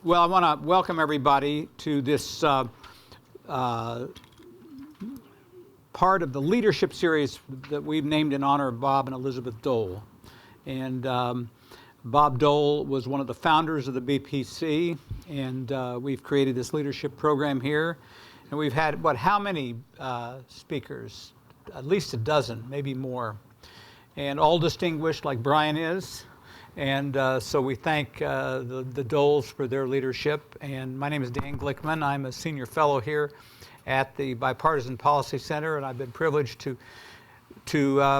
Well, I want to welcome everybody to this part of the leadership series that we've named in honor of Bob and Elizabeth Dole. And Bob Dole was one of the founders of the BPC, and we've created this leadership program here. And we've had, how many speakers? At least a dozen, maybe more. And all distinguished like Brian is. And so we thank the Doles for their leadership. And my name is Dan Glickman. I'm a senior fellow here at the Bipartisan Policy Center, and I've been privileged to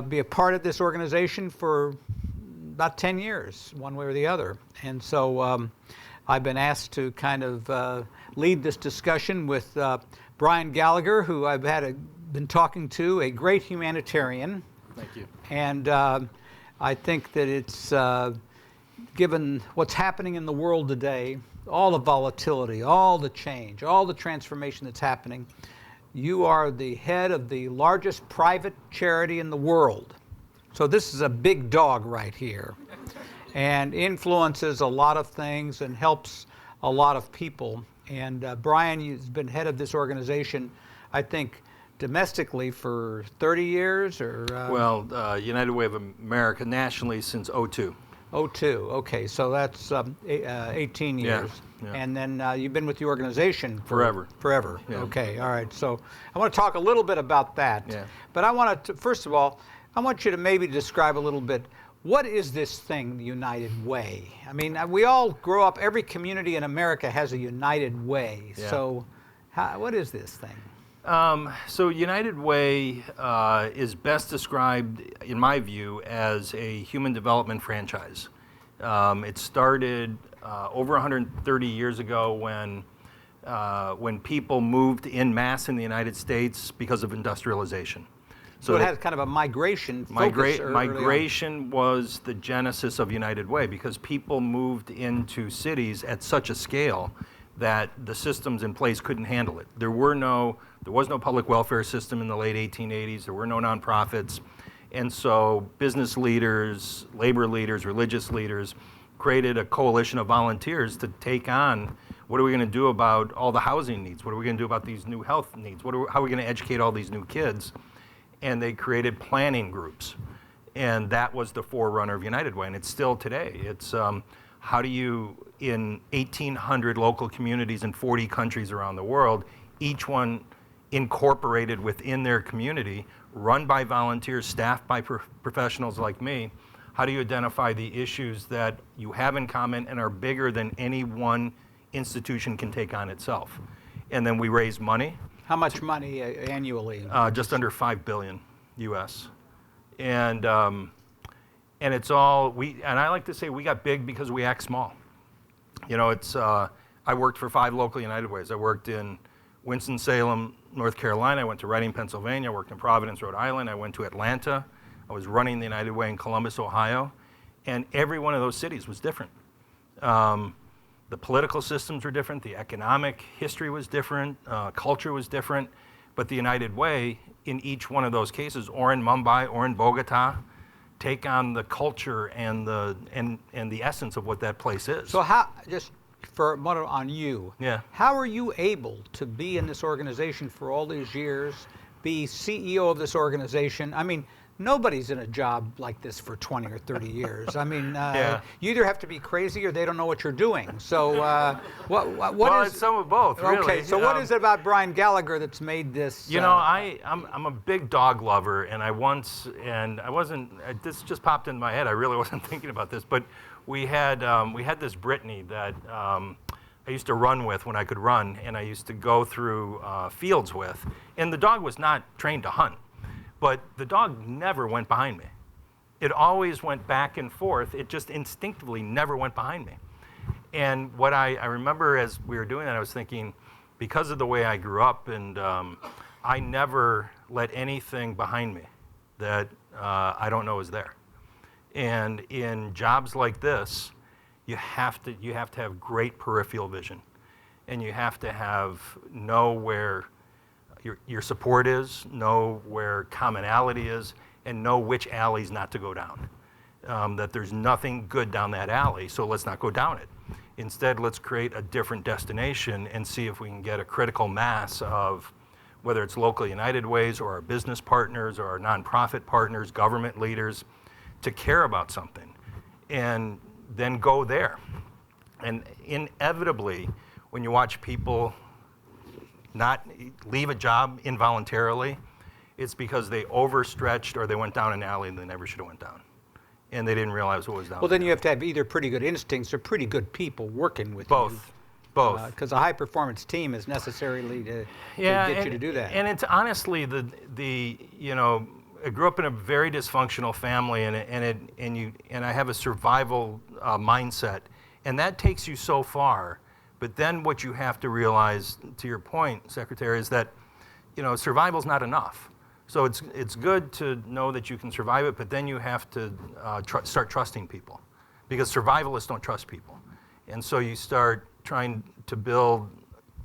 be a part of this organization for about 10 years, one way or the other. And so I've been asked to kind of lead this discussion with Brian Gallagher, who I've been talking to, a great humanitarian. Thank you. And I think that it's given what's happening in the world today, all the volatility, all the change, all the transformation that's happening, you are the head of the largest private charity in the world. So this is a big dog right here, and influences a lot of things and helps a lot of people. And Brian has been head of this organization, I think, domestically for 30 years or? United Way of America nationally since '02. '02, okay, so that's 18 years. Yeah. And then you've been with the organization forever. Forever, yeah. Okay, all right. So I want to talk a little bit about that. Yeah. But I want to, first of all, I want you to maybe describe a little bit, what is this thing, the United Way? I mean, we all grow up, every community in America has a United Way. Yeah. So what is this thing? So United Way is best described, in my view, as a human development franchise. It started over 130 years ago when people moved en masse in the United States because of industrialization. So it had kind of a migration focus Migration was the genesis of United Way because people moved into cities at such a scale that the systems in place couldn't handle it. There was no public welfare system in the late 1880s. There were no nonprofits. And so business leaders, labor leaders, religious leaders created a coalition of volunteers to take on what are we going to do about all the housing needs? What are we going to do about these new health needs? How are we going to educate all these new kids? And they created planning groups. And that was the forerunner of United Way. And it's still today. It's how do you, in 1,800 local communities in 40 countries around the world, each one incorporated within their community, run by volunteers, staffed by professionals like me, how do you identify the issues that you have in common and are bigger than any one institution can take on itself? And then we raise money. How much money annually? Just under $5 billion US. And it's all, and I like to say we got big because we act small. You know, I worked for 5 local United Ways. I worked in Winston-Salem, North Carolina. I went to Reading, Pennsylvania. I worked in Providence, Rhode Island. I went to Atlanta. I was running the United Way in Columbus, Ohio. And every one of those cities was different. The political systems were different. The economic history was different. Culture was different. But the United Way, in each one of those cases, or in Mumbai or in Bogota, take on the culture and the essence of what that place is. So how, just for a moment on you, yeah. How are you able to be in this organization for all these years, be CEO of this organization? I mean, nobody's in a job like this for 20 or 30 years. I mean, yeah. You either have to be crazy or they don't know what you're doing. So well, it's some of both, really. Okay, so what is it about Brian Gallagher that's made this? You know, I'm a big dog lover, and this just popped into my head. I really wasn't thinking about this, but we had this Brittany that I used to run with when I could run, and I used to go through fields with, and the dog was not trained to hunt. But the dog never went behind me. It always went back and forth. It just instinctively never went behind me. And what I remember as we were doing that, I was thinking, because of the way I grew up, and I never let anything behind me that I don't know is there. And in jobs like this, you have to have great peripheral vision, and you have to know where your support is, know where commonality is, and know which alleys not to go down. That there's nothing good down that alley, so let's not go down it. Instead, let's create a different destination and see if we can get a critical mass of whether it's local United Ways or our business partners or our nonprofit partners, government leaders, to care about something, and then go there. And inevitably, when you watch people not leave a job involuntarily, it's because they overstretched or they went down an alley they never should have went down. And they didn't realize what was down Well, there. then you have to have either pretty good instincts or pretty good people working with Both. you. Both. Because a high-performance team is necessarily to get you to do that. And it's honestly I grew up in a very dysfunctional family, and I have a survival mindset, and that takes you so far. But then what you have to realize, to your point, Secretary, is that survival's not enough. So it's good to know that you can survive it, but then you have to start trusting people, because survivalists don't trust people, and so you start trying to build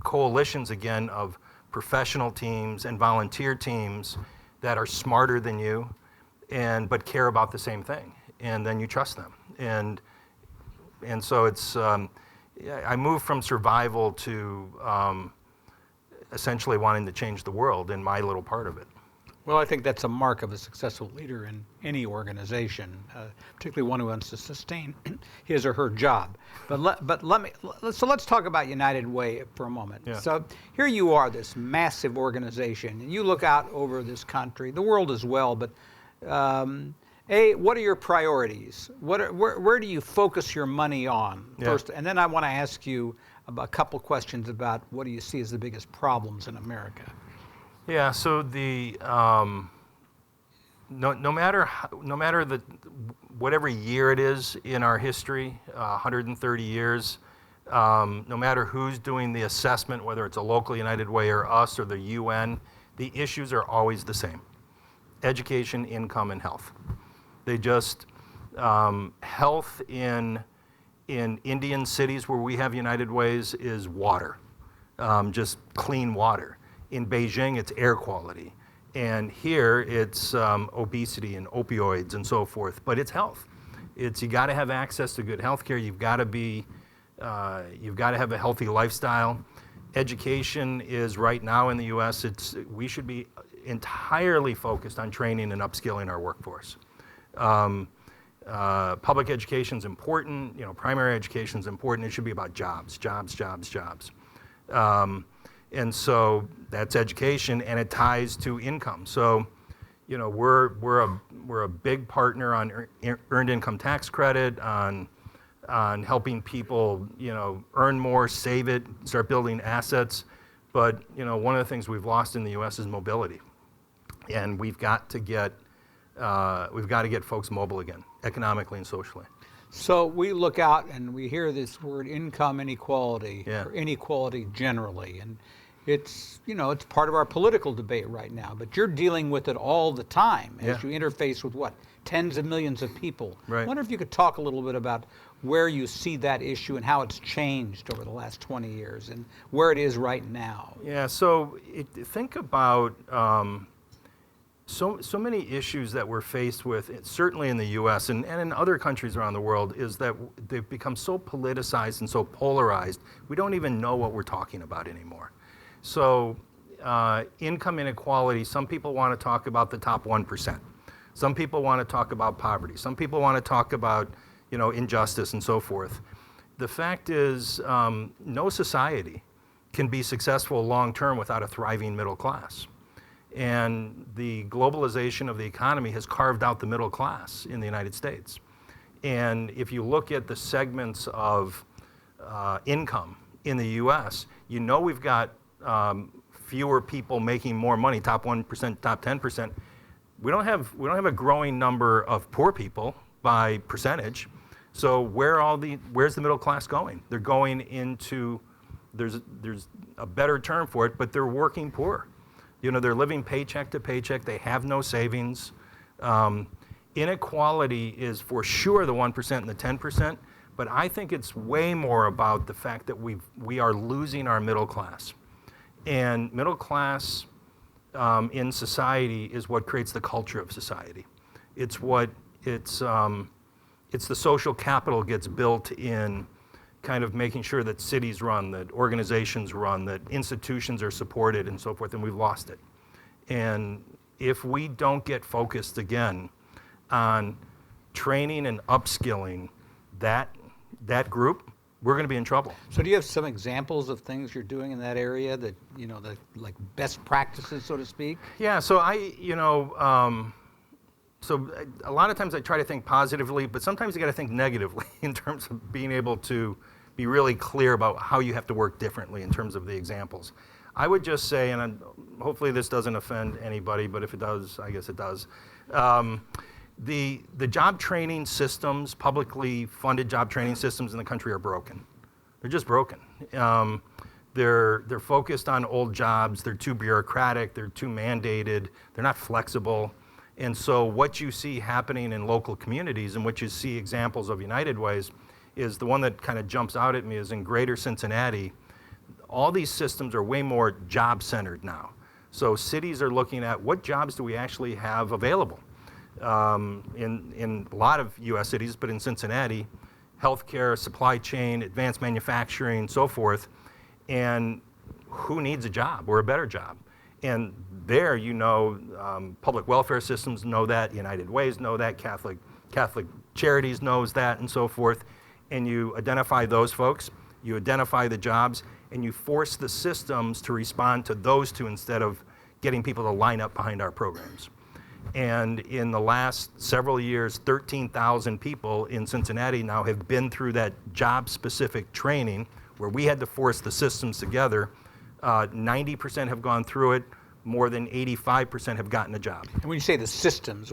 coalitions again of professional teams and volunteer teams that are smarter than you, but care about the same thing, and then you trust them. And so it's I moved from survival to essentially wanting to change the world in my little part of it. Well, I think that's a mark of a successful leader in any organization, particularly one who wants to sustain his or her job. Let's talk about United Way for a moment. Yeah. So here you are, this massive organization, and you look out over this country, the world as well. But what are your priorities? Where do you focus your money on first? And then I want to ask you about a couple questions about what do you see as the biggest problems in America. Yeah. So no matter whatever year it is in our history, 130 years, no matter who's doing the assessment, whether it's a local United Way or us or the UN, the issues are always the same: education, income, and health. They just health in Indian cities where we have United Ways is water, just clean water. In Beijing, it's air quality. And here, it's obesity and opioids and so forth. But it's health. You got to have access to good health care. You've got to have a healthy lifestyle. Education is right now in the U.S. We should be entirely focused on training and upskilling our workforce. Public education is important. Primary education is important. It should be about jobs. And so that's education, and it ties to income. So, we're a big partner on earned income tax credit, on helping people, earn more, save it, start building assets. But one of the things we've lost in the U.S. is mobility, and we've got to get folks mobile again, economically and socially. So we look out and we hear this word income inequality, Yeah. or inequality generally, and it's part of our political debate right now. But you're dealing with it all the time as you interface with tens of millions of people. Right. I wonder if you could talk a little bit about where you see that issue and how it's changed over the last 20 years and where it is right now. Yeah. So think about. So many issues that we're faced with, certainly in the U.S. and in other countries around the world, is that they've become so politicized and so polarized, we don't even know what we're talking about anymore. So income inequality, some people want to talk about the top 1%. Some people want to talk about poverty. Some people want to talk about injustice and so forth. The fact is, no society can be successful long-term without a thriving middle class. And the globalization of the economy has carved out the middle class in the United States. And if you look at the segments of income in the U.S., we've got fewer people making more money, top 1%, top 10%. We don't have a growing number of poor people by percentage. So where's the middle class going? They're going into, there's a better term for it, but they're working poor. They're living paycheck to paycheck. They have no savings. Inequality is for sure the 1% and the 10%, but I think it's way more about the fact that we are losing our middle class. And middle class in society is what creates the culture of society. It's the social capital gets built in kind of making sure that cities run, that organizations run, that institutions are supported and so forth, and we've lost it. And if we don't get focused again on training and upskilling that group, we're going to be in trouble. So do you have some examples of things you're doing in that area that, that like best practices, so to speak? Yeah, so so a lot of times I try to think positively, but sometimes you got to think negatively in terms of being able to be really clear about how you have to work differently in terms of the examples. I would just say, and hopefully this doesn't offend anybody, but if it does, I guess it does. The job training systems, publicly funded job training systems in the country are broken. They're just broken. They're focused on old jobs. They're too bureaucratic. They're too mandated. They're not flexible. And so what you see happening in local communities and what you see examples of United Ways is the one that kind of jumps out at me is in Greater Cincinnati. All these systems are way more job-centered now. So cities are looking at what jobs do we actually have available. In a lot of U.S. cities, but in Cincinnati, healthcare, supply chain, advanced manufacturing, so forth, and who needs a job or a better job? And there, public welfare systems know that, United Ways know that, Catholic Charities knows that, and so forth. And you identify those folks, you identify the jobs, and you force the systems to respond to those two instead of getting people to line up behind our programs. And in the last several years, 13,000 people in Cincinnati now have been through that job-specific training where we had to force the systems together. 90% have gone through it. More than 85% have gotten a job. And when you say the systems,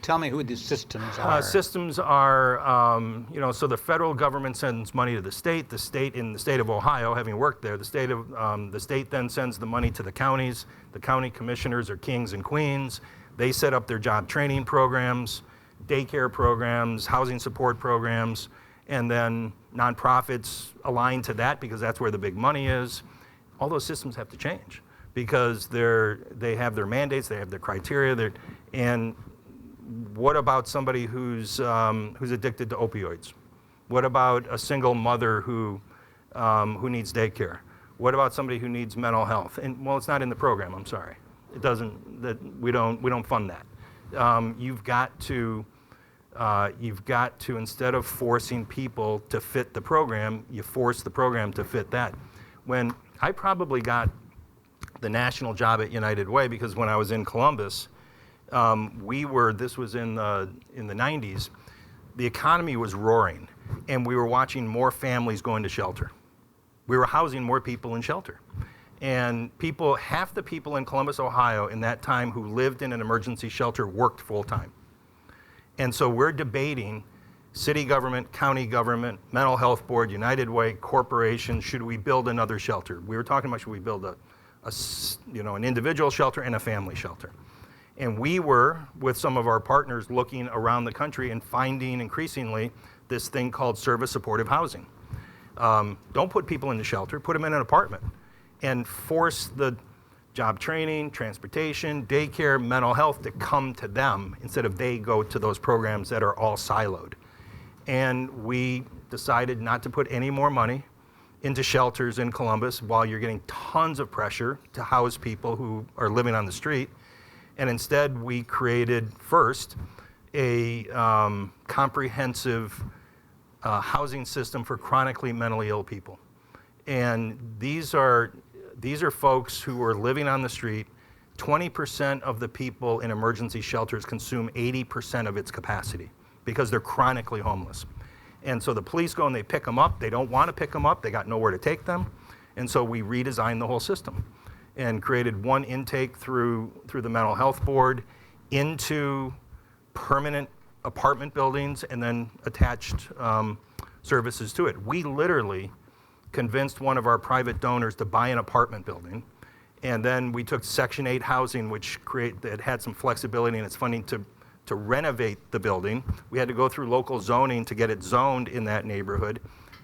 tell me who these systems are? Systems are, so the federal government sends money to the state. In the state of Ohio, having worked there, the state then sends the money to the counties. The county commissioners are kings and queens. They set up their job training programs, daycare programs, housing support programs, and then nonprofits align to that because that's where the big money is. All those systems have to change because they have their mandates, they have their criteria, and what about somebody who's addicted to opioids? What about a single mother who needs daycare? What about somebody who needs mental health? And well, it's not in the program. I'm sorry, it doesn't. We don't fund that. You've got to instead of forcing people to fit the program, you force the program to fit that. When I probably got the national job at United Way because when I was in Columbus, this was in the 90s, the economy was roaring and we were watching more families go into shelter. We were housing more people in shelter. And half the people in Columbus, Ohio in that time who lived in an emergency shelter worked full time. And so we're debating city government, county government, mental health board, United Way, corporations, should we build another shelter? We were talking about should we build an individual shelter and a family shelter. And we were, with some of our partners, looking around the country and finding increasingly this thing called service supportive housing. Don't put people in the shelter, put them in an apartment and force the job training, transportation, daycare, mental health to come to them instead of they go to those programs that are all siloed. And we decided not to put any more money into shelters in Columbus while you're getting tons of pressure to house people who are living on the street. And instead, we created first a comprehensive housing system for chronically mentally ill people. And these are folks who are living on the street. 20% of the people in emergency shelters consume 80% of its capacity because they're chronically homeless. And so the police go and they pick them up. They don't want to pick them up. They got nowhere to take them. And so we redesigned the whole system and created one intake through the mental health board into permanent apartment buildings and then attached services to it. We literally convinced one of our private donors to buy an apartment building. And then we took Section 8 housing, that had some flexibility in its funding to renovate the building. We had to go through local zoning to get it zoned in that neighborhood.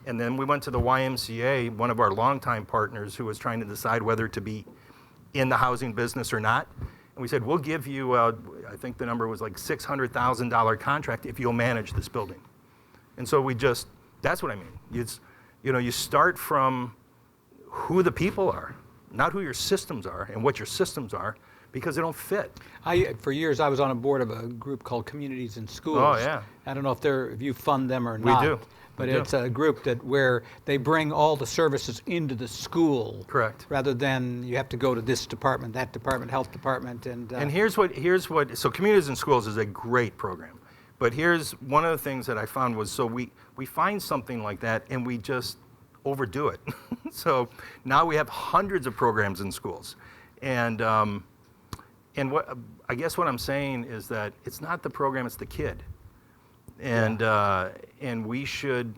And then we went to the YMCA, one of our longtime partners who was trying to decide whether to be in the housing business or not. And we said, we'll give you, I think the number was like $600,000 contract if you'll manage this building. And so that's what I mean. you start from who the people are, not who your systems are and what your systems are, because they don't fit. For years, I was on a board of a group called Communities in Schools. Oh, yeah. I don't know if you fund them or We not. do. But We do. it's a group where they bring all the services into the school. Correct. Rather than you have to go to this department, that department, health department, and here's what. So Communities in Schools is a great program, but here's one of the things that I found was, so we find something like that and we just overdo it. So now we have hundreds of programs in schools, and what I guess what I'm saying is that it's not the program, it's the kid, and we should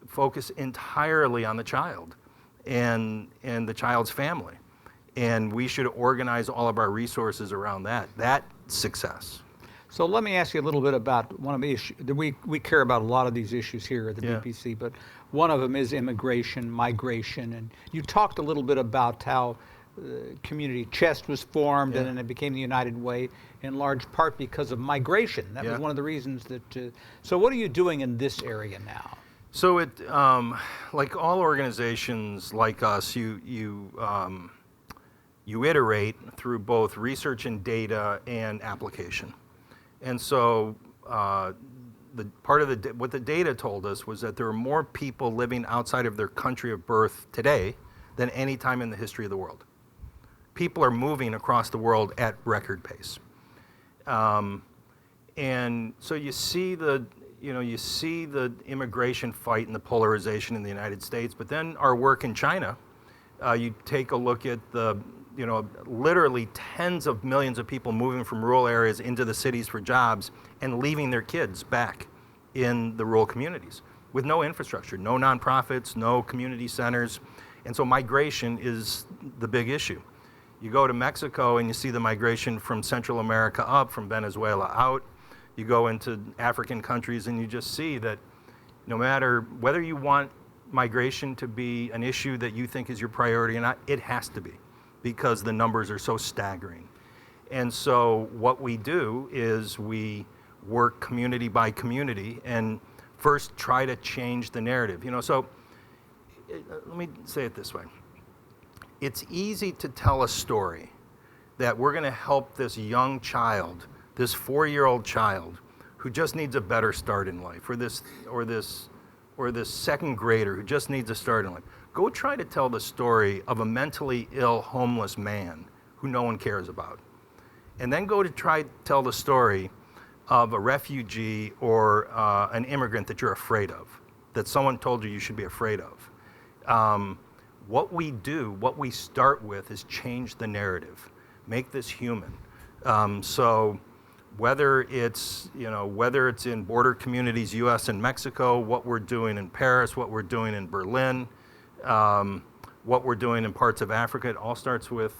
focus entirely on the child and the child's family, and we should organize all of our resources around that success. So let me ask you a little bit about one of the issues. We care about a lot of these issues here at the Yeah. BPC, but one of them is immigration, migration, and you talked a little bit about how Community Chest was formed, Yeah. and then it became the United Way in large part because of migration. That was Yeah. one of the reasons that. So what are you doing in this area now? So it, like all organizations like us, you iterate through both research and data and application. And so the part of what the data told us was that there are more people living outside of their country of birth today than any time in the history of the world. People are moving across the world at record pace. And so you see the immigration fight and the polarization in the United States, but then our work in China, you take a look at literally tens of millions of people moving from rural areas into the cities for jobs and leaving their kids back in the rural communities with no infrastructure, no nonprofits, no community centers. And so migration is the big issue. You go to Mexico and you see the migration from Central America up, from Venezuela out. You go into African countries and you just see that no matter whether you want migration to be an issue that you think is your priority or not, it has to be, because the numbers are so staggering. And so what we do is we work community by community and first try to change the narrative. So let me say it this way. It's easy to tell a story that we're going to help this young child, this 4-year-old child who just needs a better start in life, or this second grader who just needs a start in life. Go try to tell the story of a mentally ill, homeless man who no one cares about. And then go to try to tell the story of a refugee or an immigrant that you're afraid of, that someone told you should be afraid of. What we start with is change the narrative, make this human. So whether it's in border communities, U.S. and Mexico, what we're doing in Paris, what we're doing in Berlin, what we're doing in parts of Africa, it all starts with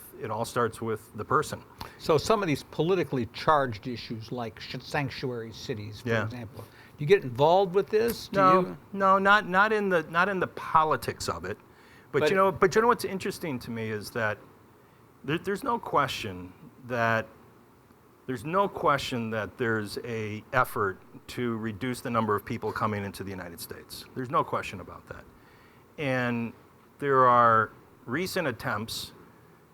the person. So some of these politically charged issues, like sanctuary cities, for Yeah. example, you get involved with this? No, not in the politics of it. But you know what's interesting to me is that there's no question that there's a effort to reduce the number of people coming into the United States. There's no question about that. And there are recent attempts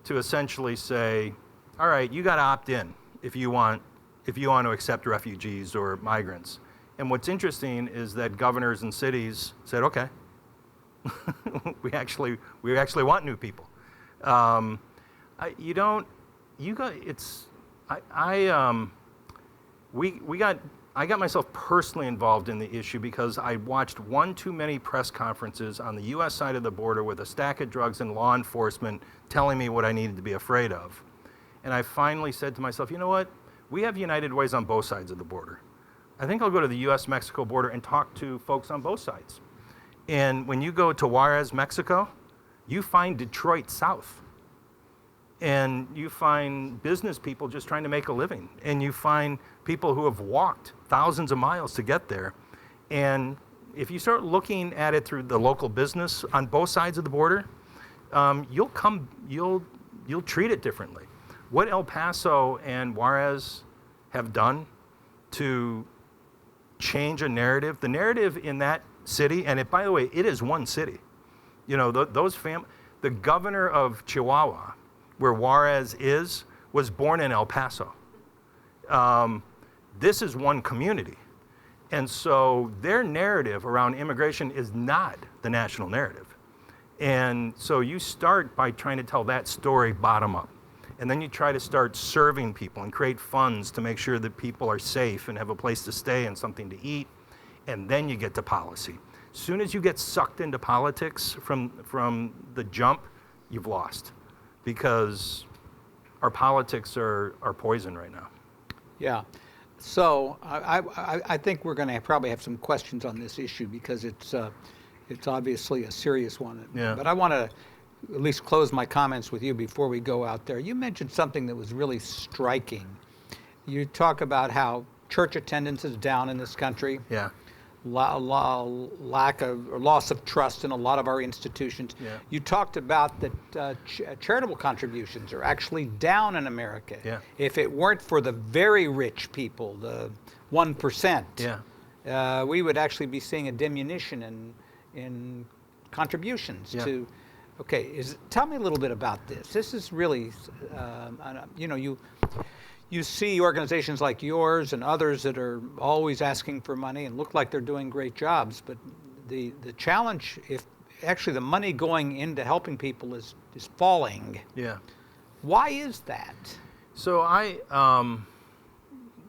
to essentially say, all right, you got to opt in if you want to accept refugees or migrants. And what's interesting is that governors and cities said, okay, we actually want new people. I got myself personally involved in the issue because I watched one too many press conferences on the U.S. side of the border with a stack of drugs and law enforcement telling me what I needed to be afraid of. And I finally said to myself, you know what? We have United Ways on both sides of the border. I think I'll go to the U.S.-Mexico border and talk to folks on both sides. And when you go to Juarez, Mexico, you find Detroit South. And you find business people just trying to make a living. And you find people who have walked thousands of miles to get there. And if you start looking at it through the local business on both sides of the border, you'll treat it differently. What El Paso and Juarez have done to change a narrative, the narrative in that city, and by the way, it is one city. You know, the governor of Chihuahua, where Juarez is, was born in El Paso. This is one community. And so their narrative around immigration is not the national narrative. And so you start by trying to tell that story bottom up. And then you try to start serving people and create funds to make sure that people are safe and have a place to stay and something to eat. And then you get to policy. As soon as you get sucked into politics from the jump, you've lost. Because our politics are poison right now. Yeah. So I think we're going to probably have some questions on this issue because it's obviously a serious one. Yeah. But I want to at least close my comments with you before we go out there. You mentioned something that was really striking. You talk about how church attendance is down in this country. Yeah. Lack of or loss of trust in a lot of our institutions. Yeah. You talked about that charitable contributions are actually down in America. Yeah. If it weren't for the very rich people, the 1%, we would actually be seeing a diminution in contributions to. Okay, tell me a little bit about this. This is really, you see organizations like yours and others that are always asking for money and look like they're doing great jobs, but the challenge, if actually the money going into helping people is falling. Yeah. Why is that? So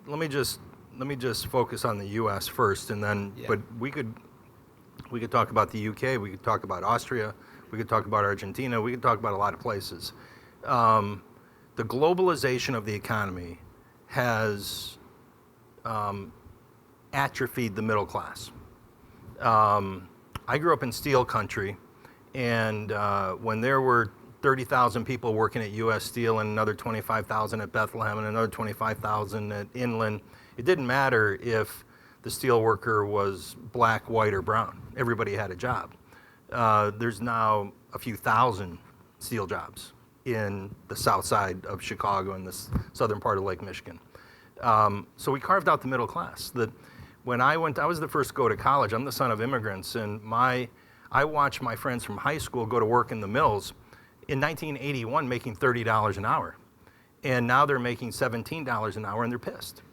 let me just focus on the U.S. first, and then but we could talk about the UK, we could talk about Austria, we could talk about Argentina, we could talk about a lot of places. The globalization of the economy has atrophied the middle class. I grew up in steel country, and when there were 30,000 people working at U.S. Steel and another 25,000 at Bethlehem and another 25,000 at Inland, it didn't matter if the steel worker was black, white, or brown. Everybody had a job. There's now a few thousand steel jobs in the south side of Chicago and the southern part of Lake Michigan. So we carved out the middle class. When I was the first to go to college. I'm the son of immigrants, and I watched my friends from high school go to work in the mills in 1981 making $30 an hour. And now they're making $17 an hour, and they're pissed.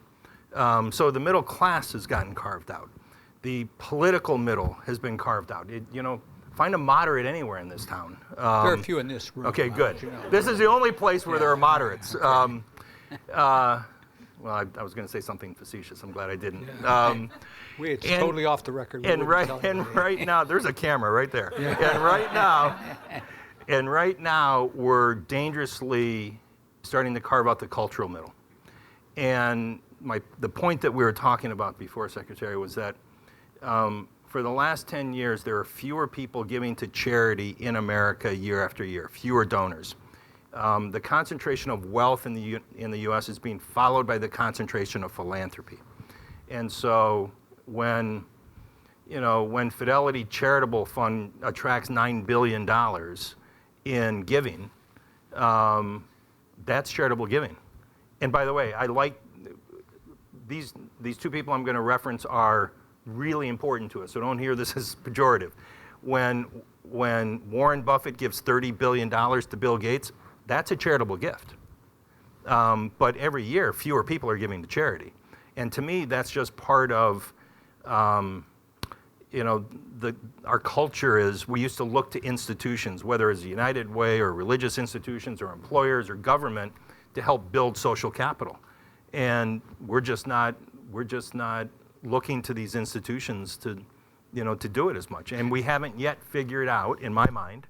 So the middle class has gotten carved out. The political middle has been carved out. Find a moderate anywhere in this town. There are a few in this room. Okay, good. This is the only place where there are moderates. Well, I was going to say something facetious. I'm glad I didn't. It's totally off the record. Right now, there's a camera right there. And right now, we're dangerously starting to carve out the cultural middle. And the point that we were talking about before, Secretary, was that for the last 10 years, there are fewer people giving to charity in America year after year, fewer donors. The concentration of wealth in the U.S. is being followed by the concentration of philanthropy. And so when Fidelity Charitable Fund attracts $9 billion in giving, that's charitable giving. And by the way, I like these two people I'm going to reference are really important to us, so don't hear this as pejorative. When Warren Buffett gives $30 billion to Bill Gates, that's a charitable gift. But every year, fewer people are giving to charity. And to me, that's just part of, our culture is we used to look to institutions, whether it's the United Way or religious institutions or employers or government, to help build social capital. And we're just not looking to these institutions to do it as much. And we haven't yet figured out, in my mind,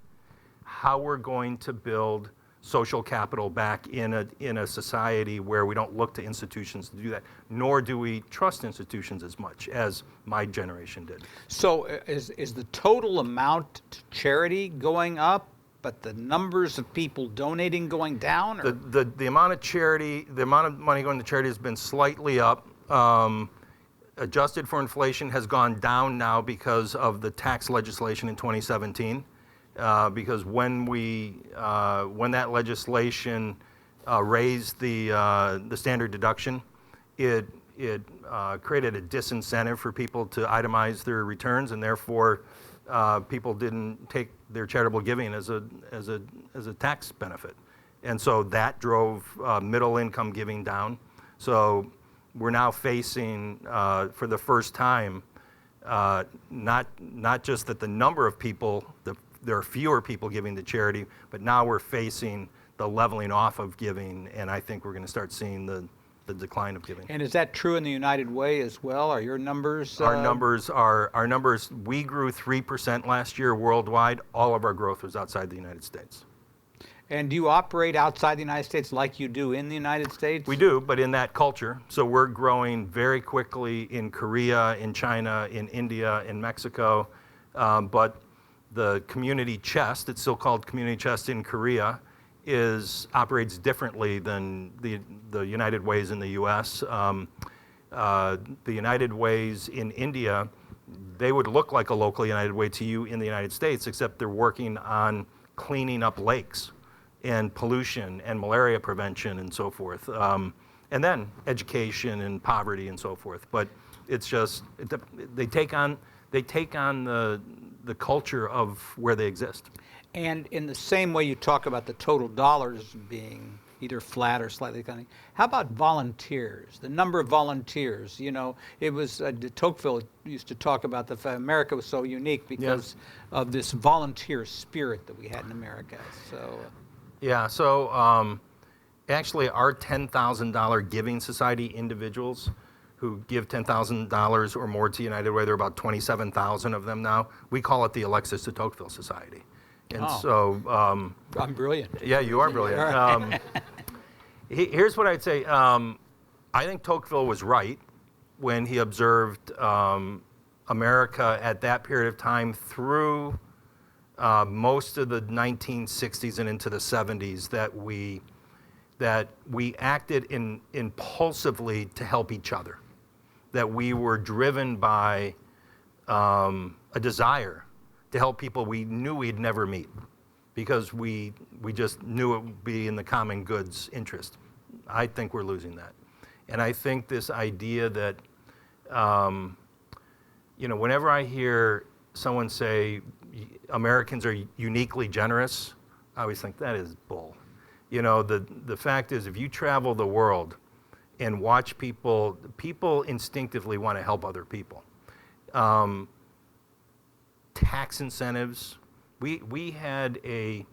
how we're going to build social capital back in a society where we don't look to institutions to do that, nor do we trust institutions as much as my generation did. So is the total amount to charity going up, but the numbers of people donating going down? Or? The amount of money going to charity has been slightly up. Adjusted for inflation has gone down now because of the tax legislation in 2017. Because when that legislation raised the standard deduction, it created a disincentive for people to itemize their returns, and therefore people didn't take their charitable giving as a tax benefit. And so that drove middle income giving down. So we're now facing, for the first time, not just that the number of people, there are fewer people giving to charity, but now we're facing the leveling off of giving, and I think we're going to start seeing the decline of giving. And is that true in the United Way as well? Are your numbers? Our numbers, we grew 3% last year worldwide. All of our growth was outside the United States. And do you operate outside the United States like you do in the United States? We do, but in that culture. So we're growing very quickly in Korea, in China, in India, in Mexico. But the community chest, it's still called community chest in Korea, operates differently than the United Ways in the U.S. The United Ways in India, they would look like a local United Way to you in the United States, except they're working on cleaning up lakes and pollution and malaria prevention and so forth. And then education and poverty and so forth. But it's just, they take on the culture of where they exist. And in the same way you talk about the total dollars being either flat or slightly declining, how about volunteers, the number of volunteers? You know, it was, Tocqueville used to talk about the fact America was so unique because of this volunteer spirit that we had in America. So. Yeah, so actually our $10,000 Giving Society individuals who give $10,000 or more to United Way, there are about 27,000 of them now. We call it the Alexis de Tocqueville Society. And so... I'm brilliant. Yeah, you are brilliant. Here's what I'd say. I think Tocqueville was right when he observed America at that period of time through most of the 1960s and into the 70s that we acted impulsively to help each other, that we were driven by a desire to help people we knew we'd never meet because we just knew it would be in the common good's interest. I think we're losing that. And I think this idea that, whenever I hear someone say Americans are uniquely generous, I always think that is bull. You know, the fact is, if you travel the world and watch people instinctively want to help other people. Tax incentives. We had a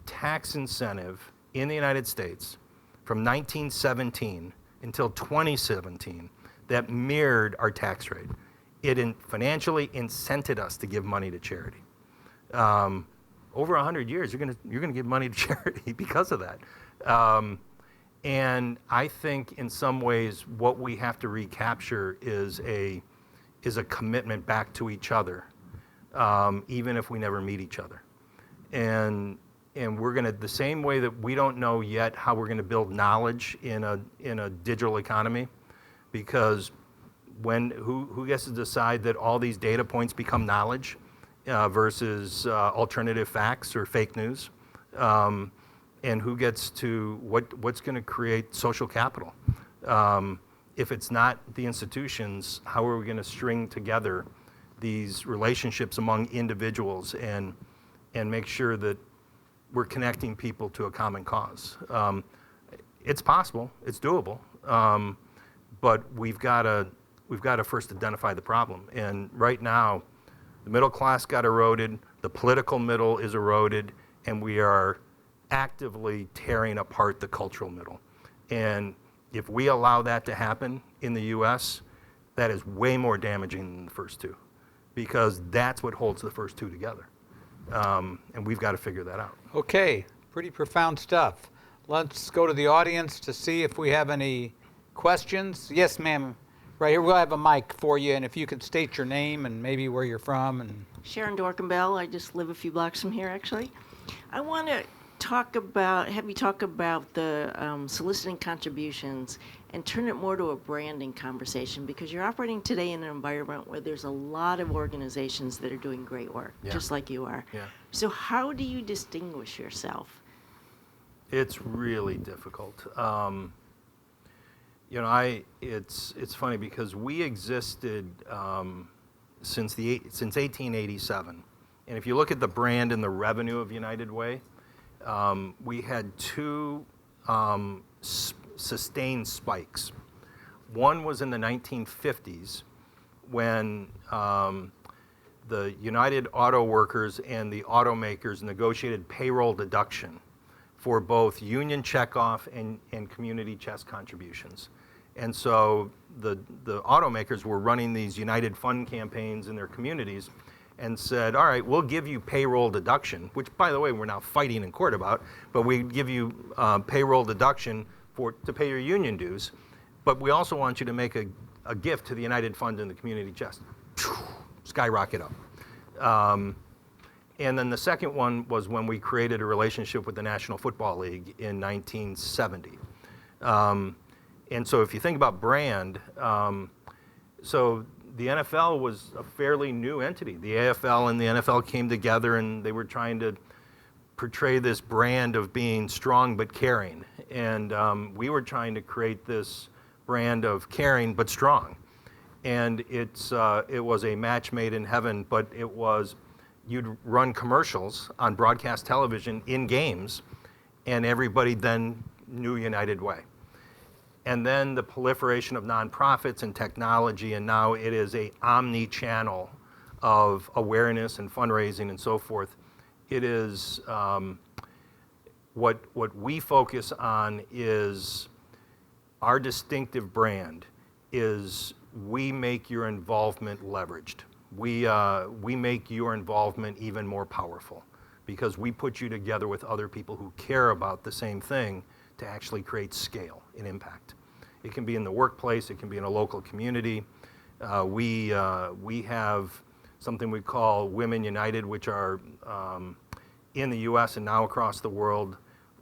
tax incentive in the United States from 1917 until 2017 that mirrored our tax rate. It financially incented us to give money to charity. Over 100 years, you're gonna give money to charity because of that. And I think in some ways what we have to recapture is a commitment back to each other, even if we never meet each other. And we're gonna, the same way that we don't know yet how we're gonna build knowledge in a digital economy, because who gets to decide that all these data points become knowledge versus alternative facts or fake news? And who gets to, what's going to create social capital? If it's not the institutions, how are we going to string together these relationships among individuals and make sure that we're connecting people to a common cause? It's possible, it's doable, but we've got to first identify the problem. And right now, the middle class got eroded, the political middle is eroded, and we are actively tearing apart the cultural middle. And if we allow that to happen in the US, that is way more damaging than the first two, because that's what holds the first two together. And we've got to figure that out. Okay, pretty profound stuff. Let's go to the audience to see if we have any questions. Yes, ma'am. Right here, we'll have a mic for you, and if you could state your name and maybe where you're from. And Sharon Dorkenbell. I just live a few blocks from here, actually. I want to have you talk about the soliciting contributions and turn it more to a branding conversation, because you're operating today in an environment where there's a lot of organizations that are doing great work, just like you are. Yeah. So how do you distinguish yourself? It's really difficult. It's funny because we existed since 1887, and if you look at the brand and the revenue of United Way, we had two sustained spikes. One was in the 1950s when the United Auto Workers and the automakers negotiated payroll deduction for both union checkoff and community chest contributions. And so the automakers were running these United Fund campaigns in their communities and said, all right, we'll give you payroll deduction, which, by the way, we're now fighting in court about, but we give you payroll deduction to pay your union dues, but we also want you to make a gift to the United Fund and the community chest. Skyrocket up. And then the second one was when we created a relationship with the National Football League in 1970. And so if you think about brand, so the NFL was a fairly new entity. The AFL and the NFL came together and they were trying to portray this brand of being strong but caring. And we were trying to create this brand of caring but strong. And it was a match made in heaven, but it was, you'd run commercials on broadcast television in games, and everybody then knew United Way. And then the proliferation of nonprofits and technology, and now it is a omni-channel of awareness and fundraising and so forth. It is, what we focus on is our distinctive brand is we make your involvement leveraged. We make your involvement even more powerful because we put you together with other people who care about the same thing to actually create scale and impact. It can be in the workplace, it can be in a local community. We have something we call Women United, which are in the US and now across the world,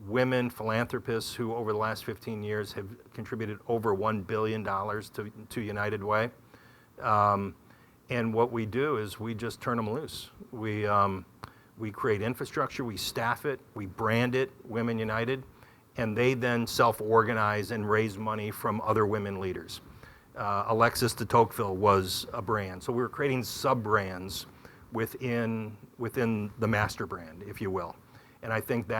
women philanthropists who over the last 15 years have contributed over $1 billion to United Way. And what we do is we just turn them loose. We create infrastructure, we staff it, we brand it, Women United, and they then self-organize and raise money from other women leaders. Alexis de Tocqueville was a brand. So we were creating sub-brands within the master brand, if you will. And I think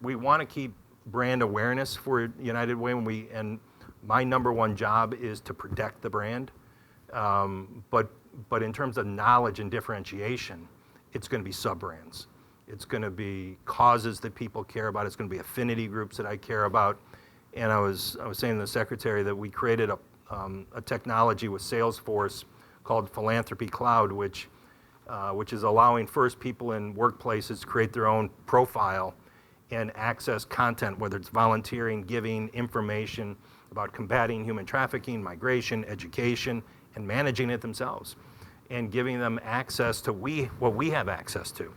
we want to keep brand awareness for United Way, and my number one job is to protect the brand. But in terms of knowledge and differentiation, it's going to be sub-brands. It's going to be causes that people care about. It's going to be affinity groups that I care about. And I was saying to the secretary that we created a technology with Salesforce called Philanthropy Cloud, which is allowing first people in workplaces to create their own profile and access content, whether it's volunteering, giving, information about combating human trafficking, migration, education, and managing it themselves, and giving them access to what we have access to.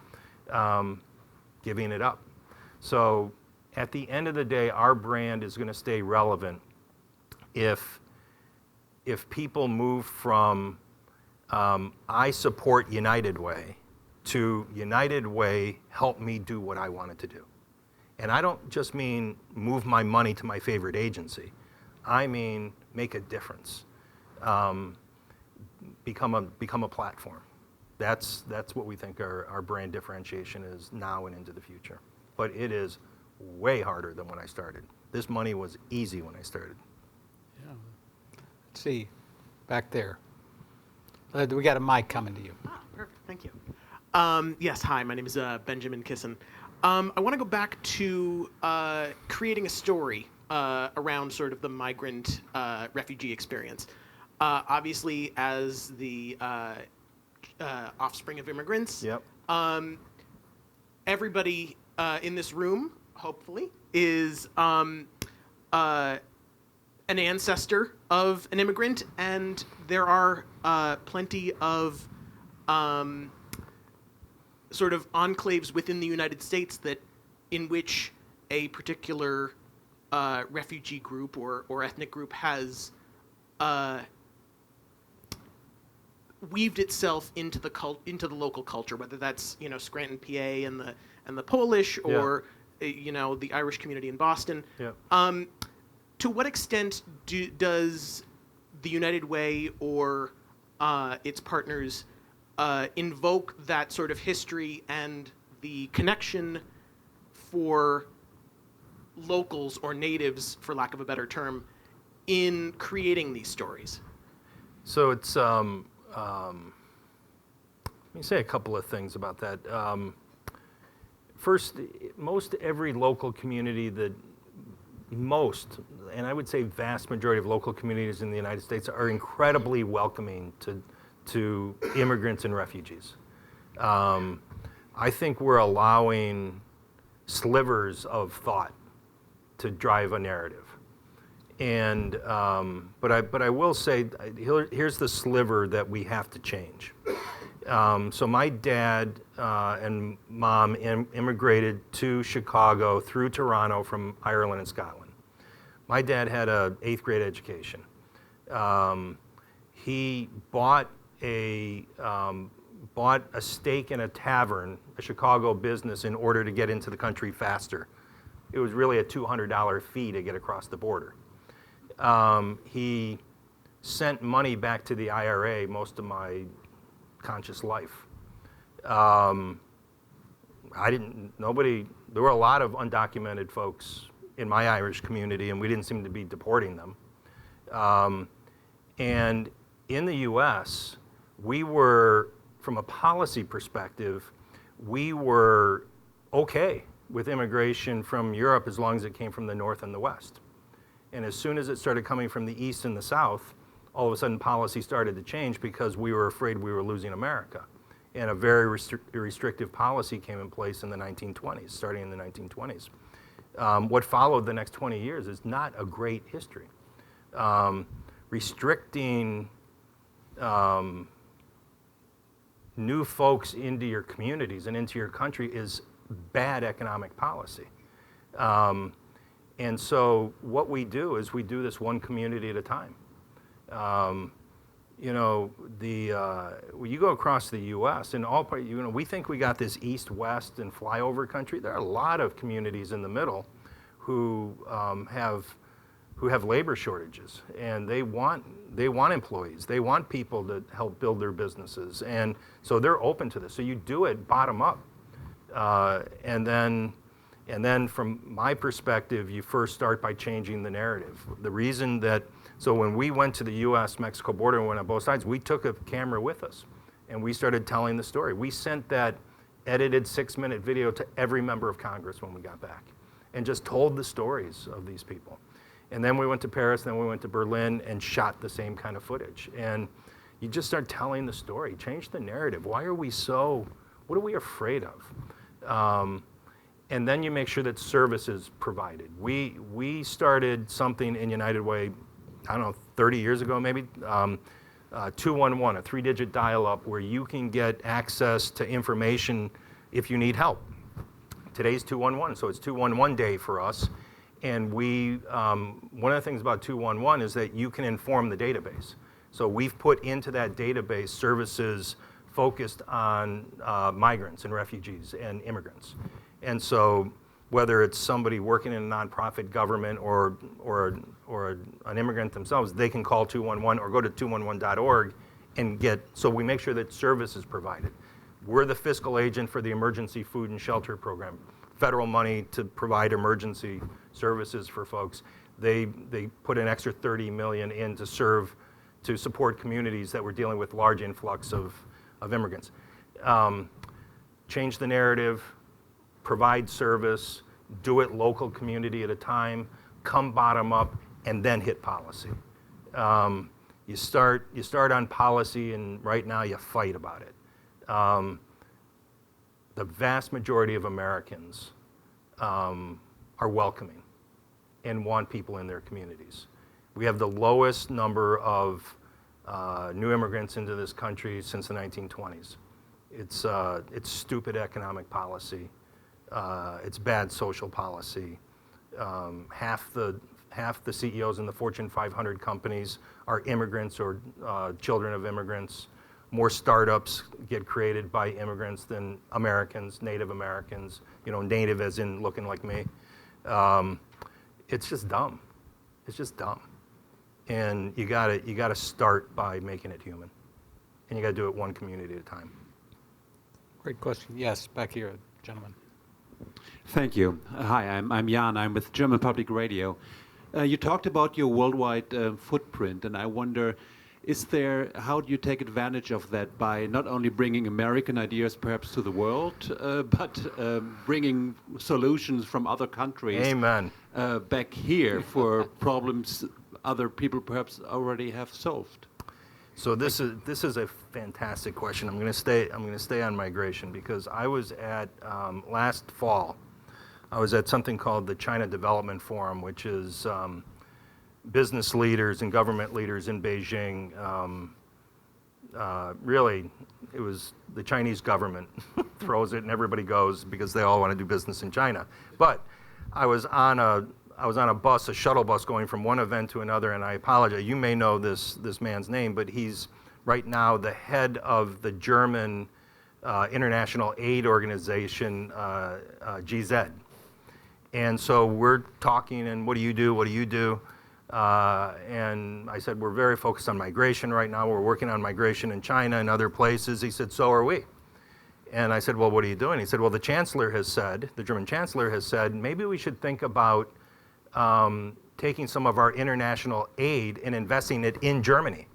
Giving it up. So at the end of the day, our brand is going to stay relevant if people move from I support United Way to United Way help me do what I wanted to do. And I don't just mean move my money to my favorite agency. I mean make a difference. Become a platform. That's what we think our brand differentiation is now and into the future. But it is way harder than when I started. This money was easy when I started. Yeah. Let's see, back there. We got a mic coming to you. Ah, perfect. Thank you. Yes, hi, my name is Benjamin Kisson. I want to go back to creating a story around sort of the migrant refugee experience. Obviously, as the offspring of immigrants, Yep. Everybody in this room, hopefully, is an ancestor of an immigrant, and there are plenty of sort of enclaves within the United States in which a particular refugee group or ethnic group has weaved itself into the local culture, whether that's Scranton, PA, and the Polish, or the Irish community in Boston. Yep. to what extent does the United Way or its partners invoke that sort of history and the connection for locals or natives, for lack of a better term, in creating these stories? So it's, let me say a couple of things about that. First, most every local community and I would say vast majority of local communities in the United States are incredibly welcoming to immigrants and refugees. I think we're allowing slivers of thought to drive a narrative. And, but I will say, here's the sliver that we have to change. So my dad and mom immigrated to Chicago through Toronto from Ireland and Scotland. My dad had an 8th grade education. He bought a stake in a tavern, a Chicago business, in order to get into the country faster. It was really a $200 fee to get across the border. He sent money back to the IRA most of my conscious life. There were a lot of undocumented folks in my Irish community, and we didn't seem to be deporting them. And in the US, we were, from a policy perspective, we were okay with immigration from Europe as long as it came from the North and the West. And as soon as it started coming from the East and the South, all of a sudden policy started to change because we were afraid we were losing America. And a very restrictive policy came in place in the 1920s, starting in the 1920s. What followed the next 20 years is not a great history. Restricting new folks into your communities and into your country is bad economic policy. And so what we do is we do this one community at a time. You know, when you go across the U.S. and all part, you know, we think we got this east-west and flyover country. There are a lot of communities in the middle who have labor shortages, and they want employees. They want people to help build their businesses, and so they're open to this. So you do it bottom up, and then from my perspective, you first start by changing the narrative. The reason that, so when we went to the U.S.-Mexico border and went on both sides, we took a camera with us, and we started telling the story. We sent that edited 6-minute video to every member of Congress when we got back, and just told the stories of these people. And then we went to Paris, then we went to Berlin and shot the same kind of footage. And you just start telling the story, change the narrative. Why are we so, what are we afraid of? And then you make sure that service is provided. We started something in United Way, I don't know, 30 years ago maybe, 211, a 3-digit dial-up where you can get access to information if you need help. Today's 211, so it's 211 day for us. And one of the things about 211 is that you can inform the database. So we've put into that database services focused on migrants and refugees and immigrants. And so whether it's somebody working in a nonprofit government or an immigrant themselves, they can call 211 or go to 211.org and so we make sure that service is provided. We're the fiscal agent for the Emergency Food and Shelter Program, federal money to provide emergency services for folks. They put an extra $30 million in to support communities that were dealing with large influx of immigrants. Change the narrative, provide service, do it local community at a time, come bottom up, and then hit policy. You start on policy, and right now you fight about it. The vast majority of Americans are welcoming and want people in their communities. We have the lowest number of new immigrants into this country since the 1920s. It's stupid economic policy. It's bad social policy. Half the CEOs in the Fortune 500 companies are immigrants or children of immigrants. More startups get created by immigrants than Americans, Native Americans, you know, native as in looking like me. It's just dumb. It's just dumb. And you gotta start by making it human. And you gotta do it one community at a time. Great question. Yes, back here, gentlemen. Thank you. Hi, I'm Jan. I'm with German Public Radio. You talked about your worldwide footprint, and I wonder, how do you take advantage of that by not only bringing American ideas perhaps to the world, but bringing solutions from other countries Amen. Back here for problems other people perhaps already have solved? So this is a fantastic question. I'm going to stay on migration because I was at last fall. I was at something called the China Development Forum, which is business leaders and government leaders in Beijing. Really, it was the Chinese government throws it, and everybody goes because they all want to do business in China. But I was on a bus, a shuttle bus, going from one event to another, and I apologize. You may know this man's name, but he's right now the head of the German International Aid Organization, GZ. And so we're talking, and what do you do? What do you do? And I said, we're very focused on migration right now. We're working on migration in China and other places. He said, so are we. And I said, well, what are you doing? He said, well, the German chancellor has said, maybe we should think about taking some of our international aid and investing it in Germany.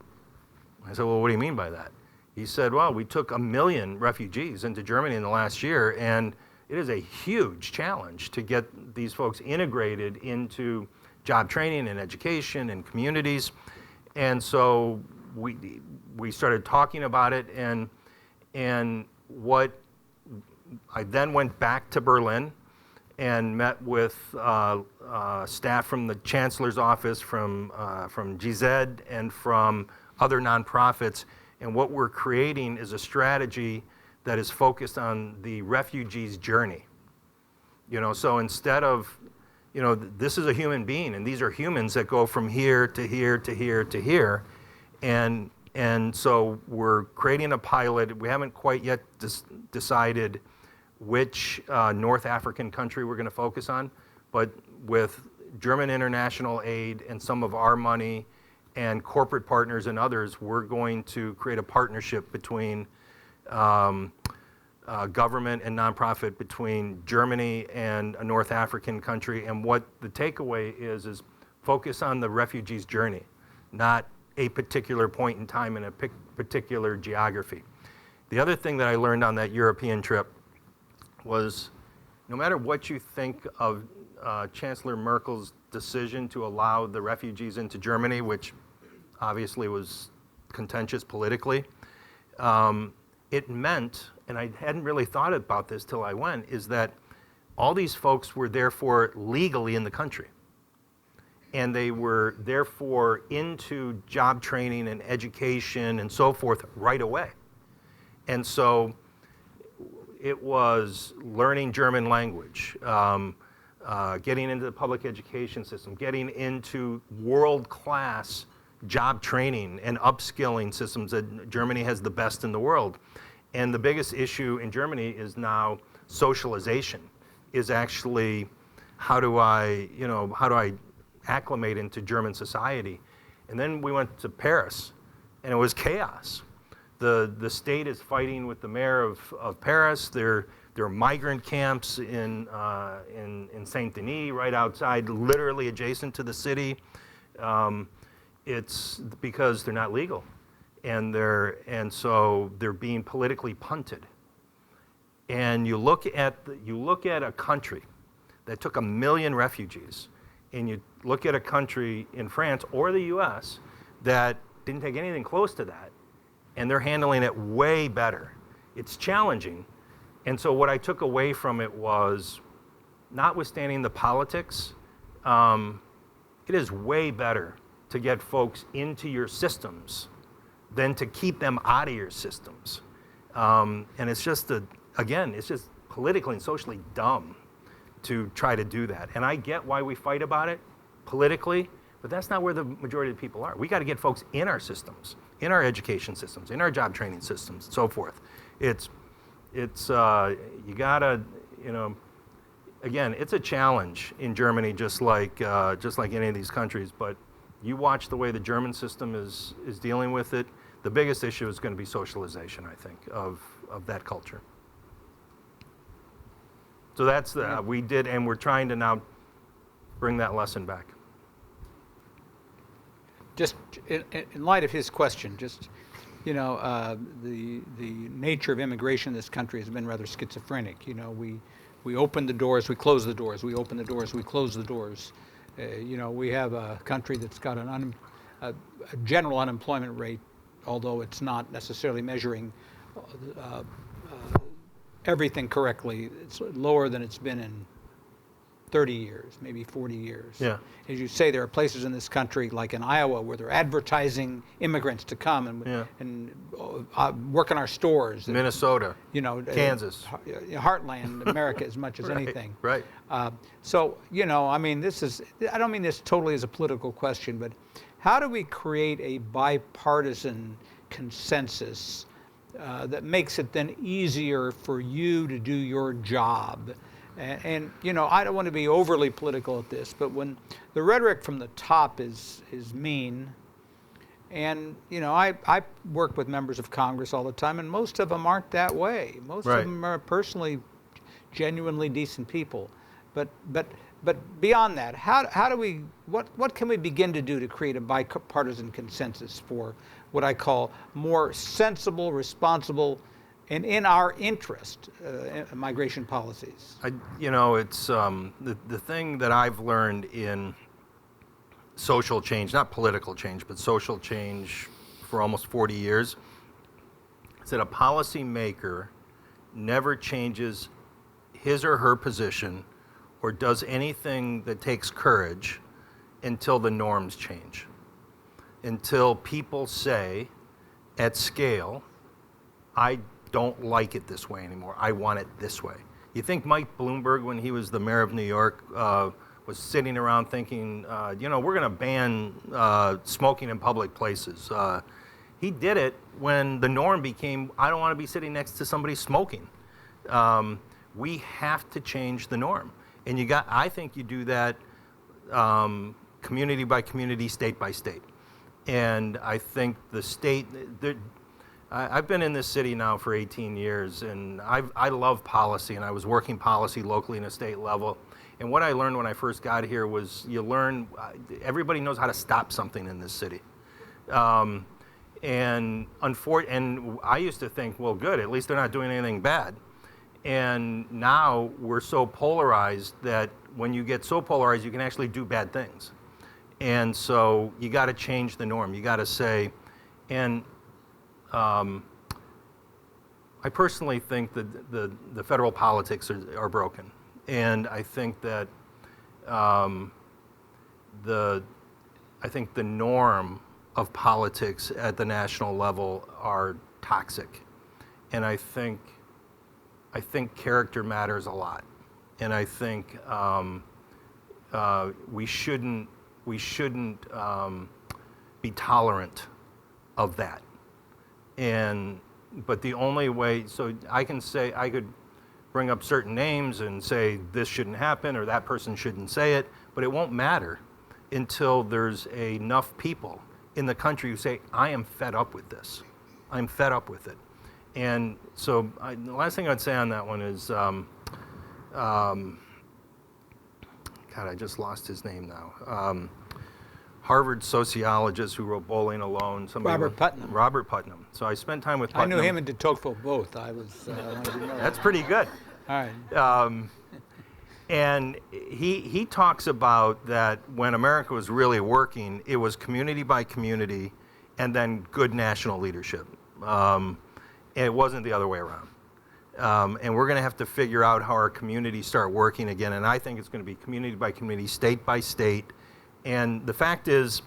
I said, well, what do you mean by that? He said, well, we took 1 million refugees into Germany in the last year, and it is a huge challenge to get these folks integrated into job training and education and communities. And so we started talking about it, and what I then went back to Berlin and met with staff from the Chancellor's office, from GZ, and from other nonprofits. And what we're creating is a strategy that is focused on the refugee's journey. So instead of, this is a human being, and these are humans that go from here to here to here to here. And so we're creating a pilot. We haven't quite yet decided which North African country we're going to focus on, but with German international aid and some of our money and corporate partners and others, we're going to create a partnership between government and nonprofit, between Germany and a North African country. And what the takeaway is focus on the refugee's journey, not a particular point in time in a particular geography. The other thing that I learned on that European trip was, no matter what you think of Chancellor Merkel's decision to allow the refugees into Germany, which obviously was contentious politically, it meant, and I hadn't really thought about this till I went, is that all these folks were therefore legally in the country. And they were therefore into job training and education and so forth right away. And so it was learning German language, getting into the public education system, getting into world-class job training and upskilling systems that Germany has the best in the world. And the biggest issue in Germany is now socialization, is actually how do I acclimate into German society. And then we went to Paris, and it was chaos. The state is fighting with the mayor of Paris. There are migrant camps in Saint Denis, right outside, literally adjacent to the city. It's because they're not legal, and so they're being politically punted. And you look at a country that took 1 million refugees, and you look at a country in France or the U.S. that didn't take anything close to that, and they're handling it way better. It's challenging. And so what I took away from it was, notwithstanding the politics, it is way better to get folks into your systems than to keep them out of your systems. And it's just, it's just politically and socially dumb to try to do that. And I get why we fight about it politically, but that's not where the majority of the people are. We got to get folks in our systems, in our education systems, in our job training systems, and so forth. You gotta, again, it's a challenge in Germany, just like any of these countries. But you watch the way the German system is dealing with it. The biggest issue is going to be socialization, I think, of that culture. So that's we did, and we're trying to now bring that lesson back. Just in light of his question, just, you know, the nature of immigration in this country has been rather schizophrenic. You know, we open the doors, we close the doors, we open the doors, we close the doors. You know, we have a country that's got a general unemployment rate, although it's not necessarily measuring everything correctly. It's lower than it's been in 30 years, maybe 40 years. Yeah. As you say, there are places in this country, like in Iowa, where they're advertising immigrants to come and work in our stores. Minnesota, you know, Kansas, heartland America as much as anything. Right. So, you know, I mean, I don't mean this totally as a political question, but how do we create a bipartisan consensus that makes it then easier for you to do your job? And you know, I don't want to be overly political at this, but when the rhetoric from the top is mean, and you know, I work with members of Congress all the time, and most of them aren't that way. Most Right. of them are personally, genuinely decent people. But beyond that, how do we what can we begin to do to create a bipartisan consensus for what I call more sensible, responsible, and in our interest, migration policies? You know, it's the thing that I've learned in social change, not political change, but social change for almost 40 years, is that a policymaker never changes his or her position or does anything that takes courage until the norms change. Until people say, at scale, I don't like it this way anymore. I want it this way. You think Mike Bloomberg, when he was the mayor of New York, was sitting around thinking, you know, we're going to ban smoking in public places. He did it when the norm became, I don't want to be sitting next to somebody smoking. We have to change the norm. And I think you do that community by community, state by state. And I think the state, I've been in this city now for 18 years, and I love policy, and I was working policy locally and a state level. And what I learned when I first got here was everybody knows how to stop something in this city. And I used to think, well, good, at least they're not doing anything bad. And now we're so polarized that when you get so polarized, you can actually do bad things. And so you got to change the norm. You got to say, and I personally think that the federal politics are broken, and I think that the norm of politics at the national level are toxic, and I think character matters a lot, and I think we shouldn't be tolerant of that. But the only way, so I could bring up certain names and say this shouldn't happen or that person shouldn't say it, but it won't matter until there's enough people in the country who say, I am fed up with this. I'm fed up with it. And so the last thing I'd say on that one is, God, I just lost his name now. Harvard sociologist who wrote Bowling Alone. Robert Putnam. Robert Putnam. So I spent time with Putnam. I knew him and de Tocqueville both. I was. That's pretty good. All right. And he talks about that when America was really working, it was community by community, and then good national leadership. And it wasn't the other way around. And we're going to have to figure out how our communities start working again. And I think it's going to be community by community, state by state. And the fact is,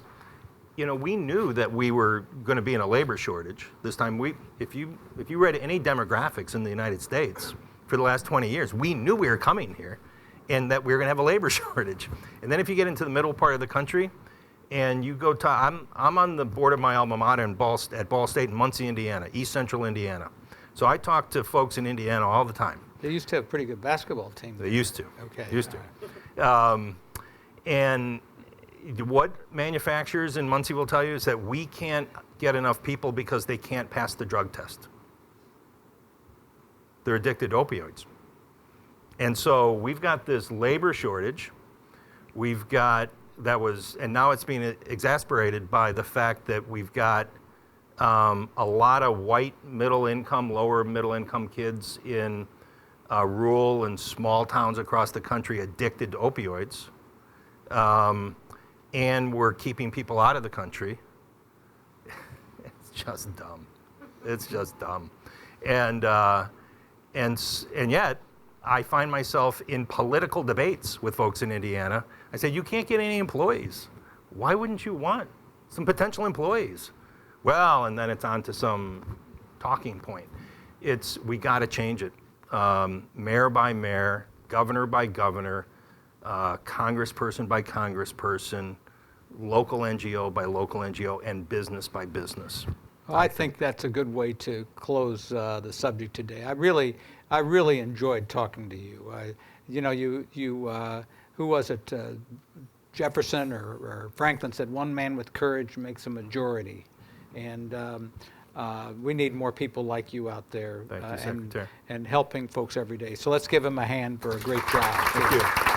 you know, we knew that we were going to be in a labor shortage this time. If you read any demographics in the United States for the last 20 years, we knew we were coming here and that we were going to have a labor shortage. And then if you get into the middle part of the country and you go to, I'm on the board of my alma mater at Ball State in Muncie, Indiana, East Central Indiana. So I talk to folks in Indiana all the time. They used to have a pretty good basketball team. They used to. Okay. Used to. And what manufacturers in Muncie will tell you is that we can't get enough people because they can't pass the drug test. They're addicted to opioids. And so we've got this labor shortage. We've got, and now it's being exasperated by the fact that we've got a lot of white middle-income, lower middle-income kids in rural and small towns across the country addicted to opioids. And we're keeping people out of the country. It's just dumb. It's just dumb. And yet, I find myself in political debates with folks in Indiana. I say, you can't get any employees. Why wouldn't you want some potential employees? Well, and then it's on to some talking point. We got to change it. Mayor by mayor, governor by governor, congressperson by congressperson, local NGO by local NGO, and business by business. Well, I think that's a good way to close the subject today. I really enjoyed talking to you. Who was it? Jefferson or Franklin said, "One man with courage makes a majority," and we need more people like you out there Thank you, Secretary. and helping folks every day. So let's give him a hand for a great job. Thank you.